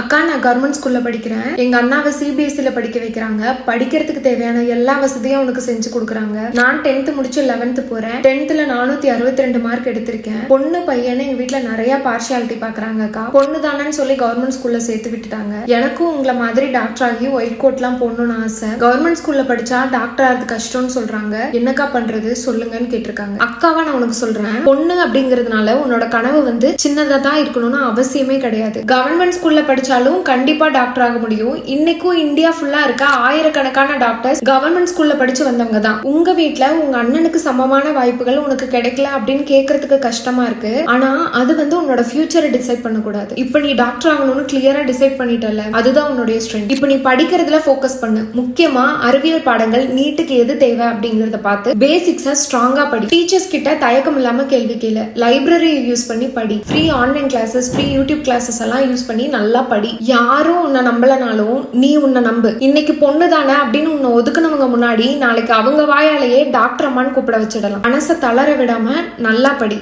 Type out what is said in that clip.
அக்கா, நான் கவர்மெண்ட் ஸ்கூல்ல படிக்கிறேன். எங்க அண்ணாவை சிபிஎஸ்சில படிக்க வைக்கிறாங்க. படிக்கிறதுக்கு தேவையான எல்லா வசதியும் அவனுக்கு செஞ்சு கொடுக்குறாங்க. நான் 10th முடிச்சு 11th போறேன். 10thல 462 மார்க் எடுத்திருக்கேன். பொண்ணு பையனு எங்க வீட்டுல நிறைய பார்ஷியாலிட்டி பாக்குறாங்க அக்கா. பொண்ணு தானேன்னு சொல்லி கவர்மெண்ட் ஸ்கூல்ல சேர்த்து விட்டுட்டாங்க. எனக்கும் உங்களை மாதிரி டாக்டர் ஆகி ஒயிட் கோட் எல்லாம் போடணும்னு ஆசை. கவர்மெண்ட் ஸ்கூல்ல படிச்சா டாக்டர் ஆகிறது கஷ்டம்னு சொல்றாங்க. என்னக்கா பண்றது சொல்லுங்கன்னு கேட்டிருக்காங்க. அக்காவா நான் உனக்கு சொல்றேன், பொண்ணு அப்படிங்கறதுனால உன்னோட கனவு சின்னதா தான் இருக்கணும்னு அவசியமே கிடையாது. கவர்மெண்ட் ஸ்கூல்ல படிச்சாலும் கண்டிப்பா டாக்டர் ஆக முடியும். இன்னைக்கும் இந்தியா ஃபுல்லா இருக்க ஆயிரக்கணக்கான டாக்டர்ஸ் கவர்மெண்ட் ஸ்கூல்ல படிச்சு வந்தவங்க தான். உங்க வீட்டுல உங்க அண்ணனுக்கு சமமான வாய்ப்புகள் உனக்கு கிடைக்கல அப்படின்னு கேட்கறதுக்கு கஷ்டமா இருக்கு. ஆனா அது உன்னோட ஃபியூச்சரை டிசைட் பண்ணக்கூடாது. இப்ப நீ டாக்டர் ஆகணும்னு கிளியரா டிசைட் பண்ணிட்டல, அதுதான் உன்னுடைய ஸ்ட்ரென்த். இப்ப நீ படிக்கிறதுல ஃபோக்கஸ் பண்ணு. முக்கியமா அறிவியல் பாடங்கள் நீட்டுக்கு எது தேவை அப்படிங்கறத பார்த்து பேசிக்ஸா ஸ்ட்ராங்கா படி. டீச்சர்ஸ் கிட்ட தயக்கம் இல்லாம கேள்வி கேளு. லைப்ரரி யூஸ் பண்ணி படி. Free online classes, free YouTube classes எல்லாம் யூஸ் பண்ணி நல்லா படி. யாரும் உன்னை நம்பலனாலும் நீ உன்னை நம்பு. இன்னைக்கு பொண்ணு தானே அப்படின்னு உன்னை ஒதுக்குனவங்க முன்னாடி நாளைக்கு அவங்க வாயாலேயே டாக்டர் அம்மான்னு கூப்பிட வச்சிடலாம். மனசை தளர விடாம நல்லா படி.